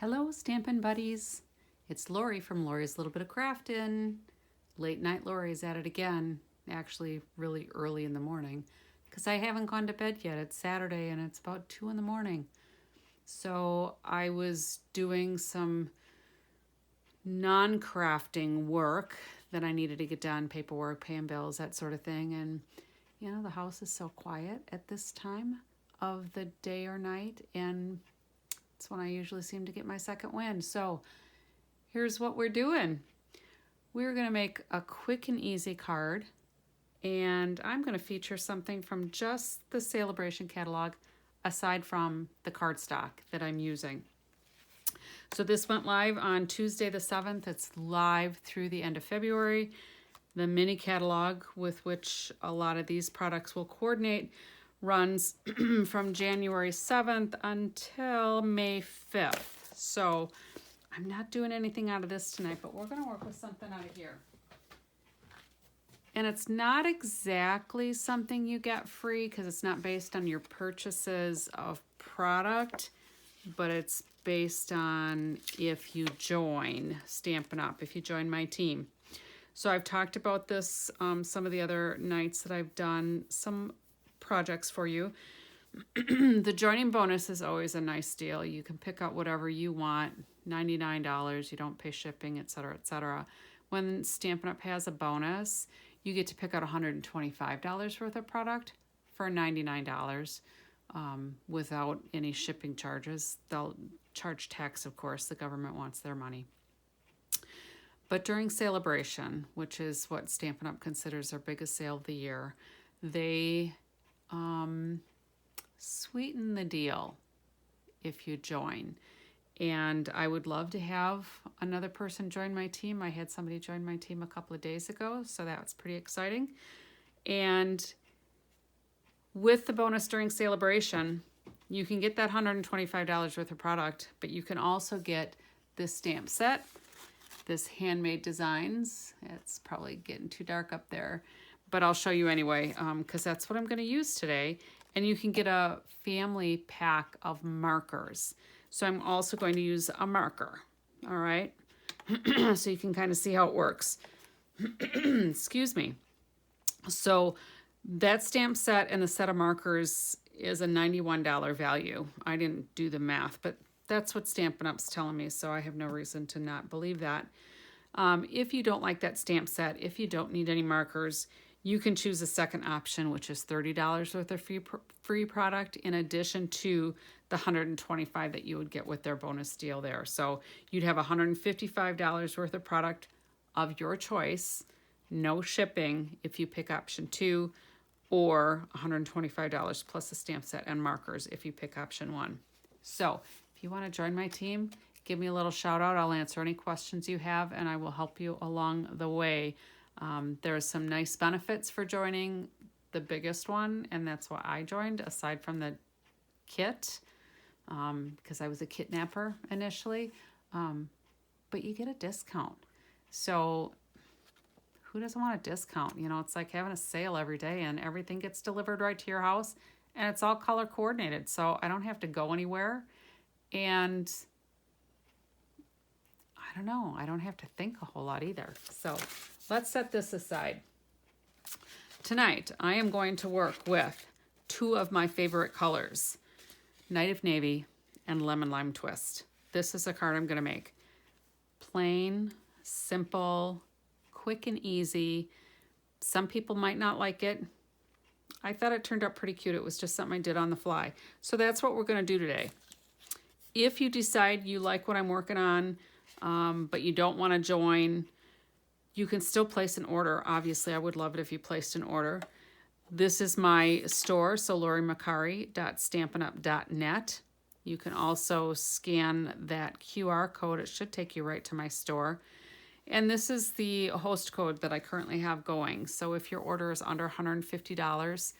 Hello, Stampin' Buddies. It's Lori from Lori's Little Bit of Craftin'. Late night Lori's at it again, actually really early in the morning, because I haven't gone to bed yet. It's Saturday and it's about 2 in the morning. So I was doing some non-crafting work that I needed to get done, paperwork, paying bills, that sort of thing. And, you know, the house is so quiet at this time of the day or night, and it's when I usually seem to get my second wind. So here's what we're doing. We're going to make a quick and easy card, and I'm going to feature something from just the Celebration catalog aside from the cardstock that I'm using. So this went live on Tuesday the 7th. It's live through the end of February. The mini catalog with which a lot of these products will coordinate runs from January 7th until May 5th. So I'm not doing anything out of this tonight, but we're going to work with something out of here. And it's not exactly something you get free because it's not based on your purchases of product, but it's based on if you join Stampin' Up, if you join my team. So I've talked about this some of the other nights that I've done some projects for you. The joining bonus is always a nice deal. You can pick out whatever you want, $99, you don't pay shipping, etc., etc. When Stampin' Up has a bonus, you get to pick out $125 worth of product for $99 without any shipping charges. They'll charge tax, of course. The government wants their money. But during Celebration, which is what Stampin' Up considers their biggest sale of the year, they sweeten the deal if you join. And I would love to have another person join my team. I had somebody join my team a couple of days ago, so that's pretty exciting. And with the bonus during Celebration, you can get that $125 worth of product, but you can also get this stamp set, this Handmade Designs. It's probably getting too dark up there, but I'll show you anyway, because that's what I'm going to use today. And you can get a family pack of markers. So I'm also going to use a marker, all right? So you can kind of see how it works. Excuse me. So that stamp set and the set of markers is a $91 value. I didn't do the math, but that's what Stampin' Up's telling me, so I have no reason to not believe that. If you don't like that stamp set, if you don't need any markers, you can choose a second option, which is $30 worth of free product in addition to the $125 that you would get with their bonus deal there. So you'd have $155 worth of product of your choice, no shipping if you pick option 2, or $125 plus a stamp set and markers if you pick option 1. So if you want to join my team, give me a little shout out. I'll answer any questions you have and I will help you along the way. There are some nice benefits for joining. The biggest one, and that's why I joined, aside from the kit, because I was a kitnapper initially, but you get a discount. So who doesn't want a discount? You know, it's like having a sale every day and everything gets delivered right to your house and it's all color coordinated. So I don't have to go anywhere. And I don't know, I don't have to think a whole lot either. So let's set this aside. Tonight, I am going to work with 2 of my favorite colors, Night of Navy and Lemon Lime Twist. This is a card I'm going to make. Plain, simple, quick and easy. Some people might not like it. I thought it turned out pretty cute. It was just something I did on the fly. So that's what we're going to do today. If you decide you like what I'm working on, but you don't want to join, you can still place an order. Obviously, I would love it if you placed an order. This is my store, so lorimacari.stampinup.net. You can also scan that QR code. It should take you right to my store. And this is the host code that I currently have going. So if your order is under $150,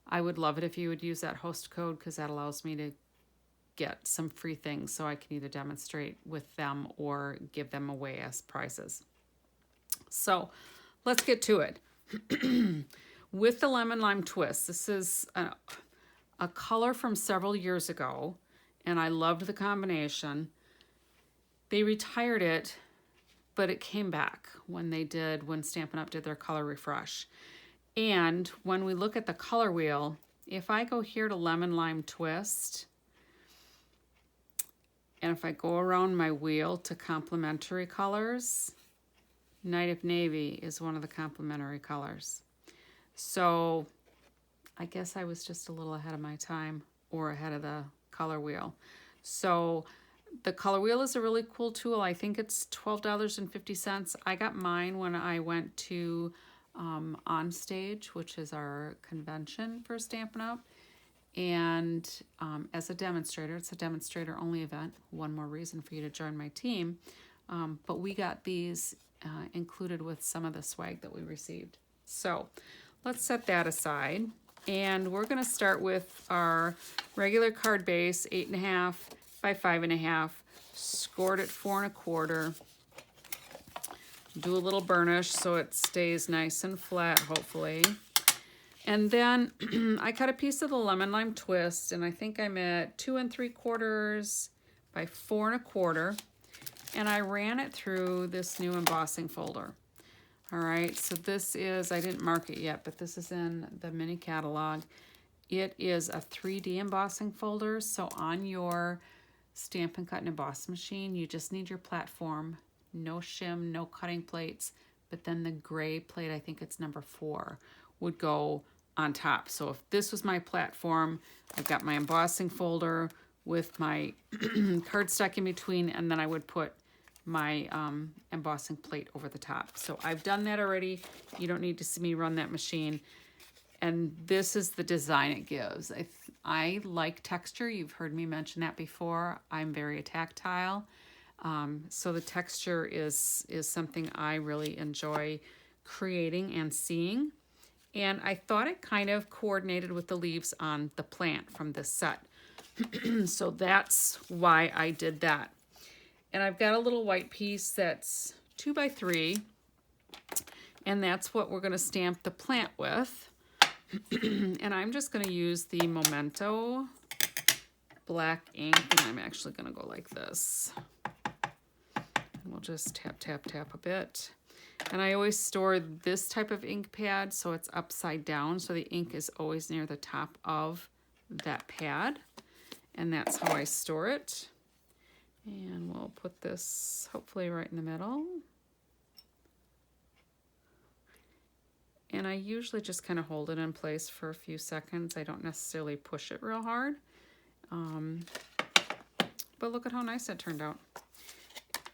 I would love it if you would use that host code because that allows me to get some free things so I can either demonstrate with them or give them away as prizes. So let's get to it. With the Lemon Lime Twist, this is a color from several years ago, and I loved the combination. They retired it, but it came back when Stampin' Up! Did their color refresh. And when we look at the color wheel, if I go here to Lemon Lime Twist, and if I go around my wheel to complementary colors, Night of Navy is one of the complementary colors. So I guess I was just a little ahead of my time, or ahead of the color wheel. So the color wheel is a really cool tool. I think it's $12.50. I got mine when I went to On Stage, which is our convention for Stampin' Up! And as a demonstrator, it's a demonstrator only event. One more reason for you to join my team. But we got these included with some of the swag that we received. So let's set that aside. And we're going to start with our regular card base, 8.5 by 5.5, scored at 4 1/4. Do a little burnish so it stays nice and flat, hopefully. And then I cut a piece of the Lemon Lime Twist, and I think I'm at 2 3/4 by 4 1/4. And I ran it through this new embossing folder. All right, so this is, I didn't mark it yet, but this is in the mini catalog. It is a 3D embossing folder, so on your Stampin' Cut and Emboss machine, you just need your platform, no shim, no cutting plates, but then the gray plate, I think it's number 4, would go on top. So if this was my platform, I've got my embossing folder with my cardstock in between, and then I would put my embossing plate over the top. So I've done that already. You don't need to see me run that machine. And this is the design it gives. I like texture. You've heard me mention that before. I'm very tactile. So the texture is something I really enjoy creating and seeing. And I thought it kind of coordinated with the leaves on the plant from this set. So that's why I did that. And I've got a little white piece that's 2 by 3, and that's what we're going to stamp the plant with. And I'm just going to use the Memento black ink, and I'm actually going to go like this. And we'll just tap, tap, tap a bit. And I always store this type of ink pad so it's upside down, so the ink is always near the top of that pad. And that's how I store it. And we'll put this hopefully right in the middle. And I usually just kind of hold it in place for a few seconds. I don't necessarily push it real hard. But look at how nice it turned out.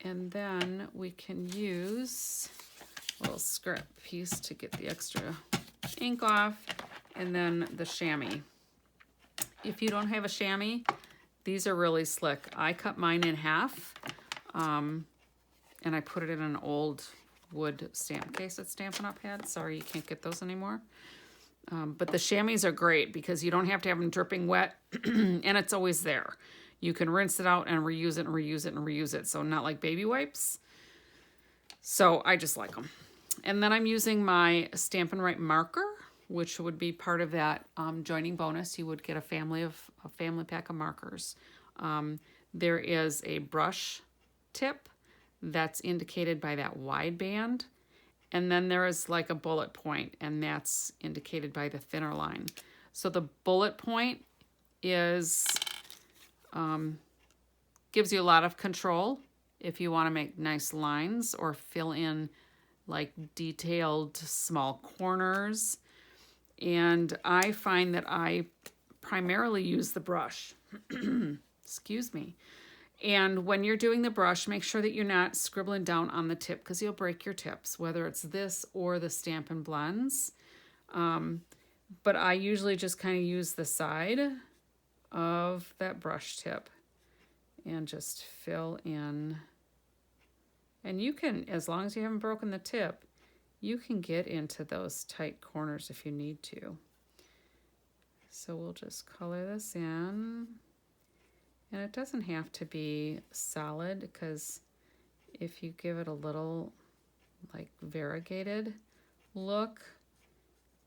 And then we can use a little scrap piece to get the extra ink off, and then the chamois. If you don't have a chamois, these are really slick. I cut mine in half, and I put it in an old wood stamp case that Stampin' Up! Had. Sorry, you can't get those anymore. But the chamois are great because you don't have to have them dripping wet, and it's always there. You can rinse it out and reuse it and reuse it and reuse it. So not like baby wipes. So I just like them. And then I'm using my Stampin' Right marker, which would be part of that joining bonus. You would get a family pack of markers. There is a brush tip that's indicated by that wide band. And then there is like a bullet point, and that's indicated by the thinner line. So the bullet point is gives you a lot of control if you want to make nice lines or fill in like detailed small corners. And I find that I primarily use the brush. Excuse me. And when you're doing the brush, make sure that you're not scribbling down on the tip because you'll break your tips, whether it's this or the Stampin' Blends. But I usually just kind of use the side of that brush tip and just fill in. And you can, as long as you haven't broken the tip, you can get into those tight corners if you need to. So we'll just color this in. And it doesn't have to be solid because if you give it a little like variegated look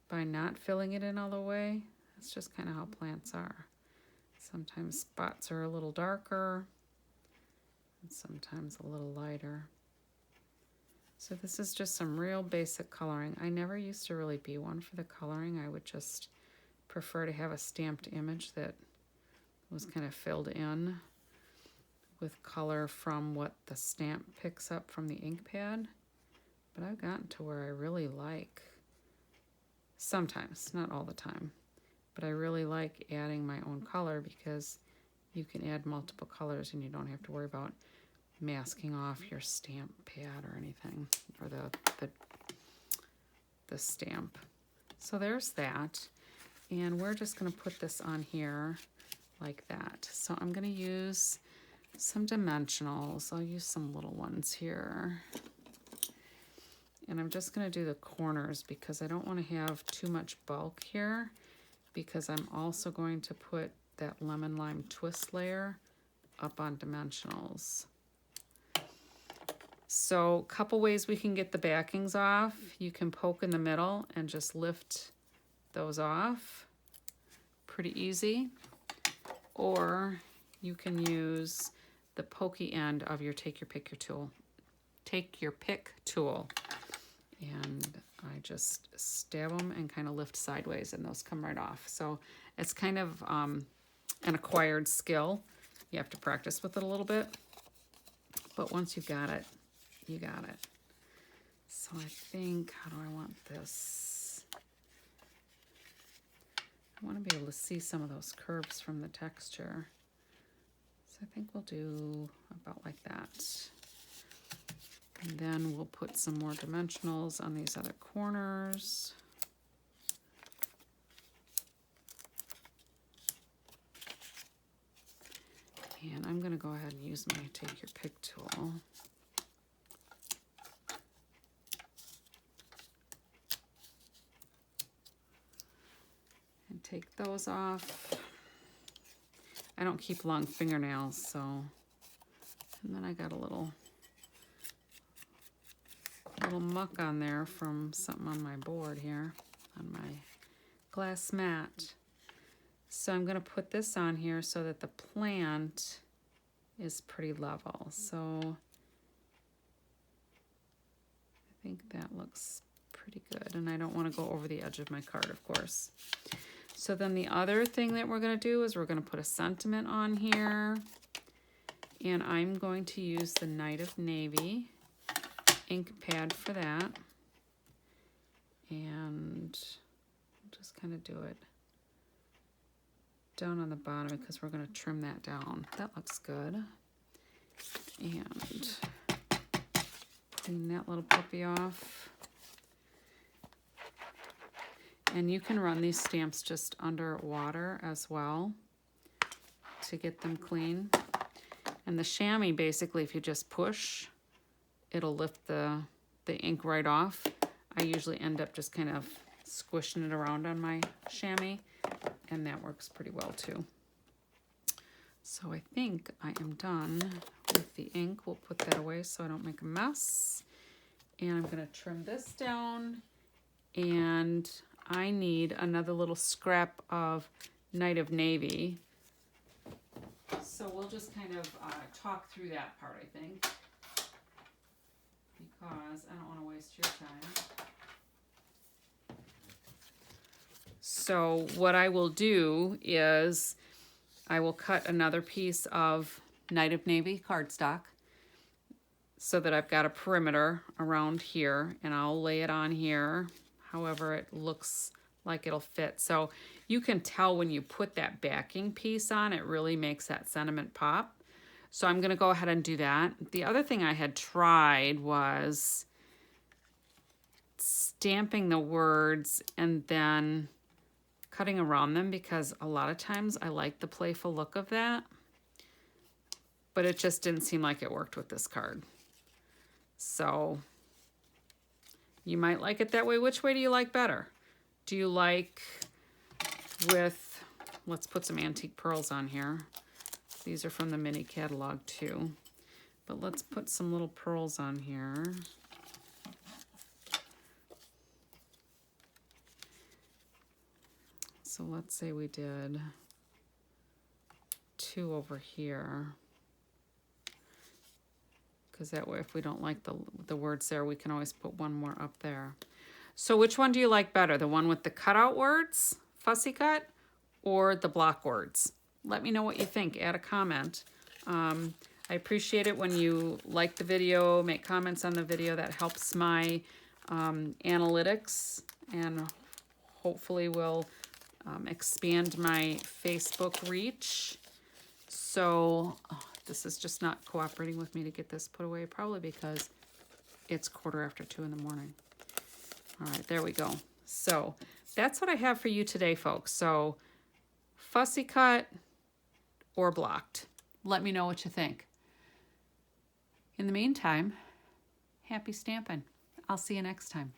by not filling it in all the way, that's just kind of how plants are. Sometimes spots are a little darker sometimes a little lighter. So this is just some real basic coloring. I never used to really be one for the coloring. I would just prefer to have a stamped image that was kind of filled in with color from what the stamp picks up from the ink pad. But I've gotten to where I really like, sometimes, not all the time, but I really like adding my own color because you can add multiple colors and you don't have to worry about masking off your stamp pad or anything, or the stamp. So there's that. And we're just gonna put this on here like that. So I'm gonna use some dimensionals. I'll use some little ones here. And I'm just gonna do the corners because I don't wanna have too much bulk here, because I'm also going to put that lemon lime twist layer up on dimensionals. So a couple ways we can get the backings off. You can poke in the middle and just lift those off. Pretty easy. Or you can use the pokey end of your take your pick tool. Take your pick tool. And I just stab them and kind of lift sideways and those come right off. So it's kind of an acquired skill. You have to practice with it a little bit. But once you got it, you got it. So I think, how do I want this? I want to be able to see some of those curves from the texture. So I think we'll do about like that. And then we'll put some more dimensionals on these other corners. And I'm going to go ahead and use my take your pick tool. And take those off. I don't keep long fingernails, so. And then I got a little muck on there from something on my board here, on my glass mat. So I'm going to put this on here so that the plant is pretty level. So I think that looks pretty good. And I don't want to go over the edge of my card, of course. So then the other thing that we're going to do is we're going to put a sentiment on here. And I'm going to use the Night of Navy ink pad for that. And just kind of do it down on the bottom because we're going to trim that down. That looks good. And clean that little puppy off. And you can run these stamps just under water as well to get them clean. And the chamois, basically, if you just push, it'll lift the ink right off. I usually end up just kind of squishing it around on my chamois, and that works pretty well too. So I think I am done with the ink. We'll put that away so I don't make a mess. And I'm going to trim this down, and I need another little scrap of Night of Navy. So we'll just kind of talk through that part, I think, because I don't want to waste your time. So what I will do is I will cut another piece of Night of Navy cardstock so that I've got a perimeter around here, and I'll lay it on here however it looks like it'll fit. So you can tell when you put that backing piece on, it really makes that sentiment pop. So I'm going to go ahead and do that. The other thing I had tried was stamping the words and then cutting around them, because a lot of times I like the playful look of that, but it just didn't seem like it worked with this card. So you might like it that way. Which way do you like better? Do you like with, let's put some antique pearls on here. These are from the mini catalog too, but let's put some little pearls on here. So let's say we did 2 over here. because that way if we don't like the words there, we can always put one more up there. So which one do you like better? The one with the cutout words, fussy cut, or the block words? Let me know what you think. Add a comment. I appreciate it when you like the video, make comments on the video. That helps my analytics and hopefully will expand my Facebook reach. So this is just not cooperating with me to get this put away, probably because it's 2:15 in the morning. All right, there we go. So that's what I have for you today, folks. So fussy cut or blocked. Let me know what you think. In the meantime, happy stamping. I'll see you next time.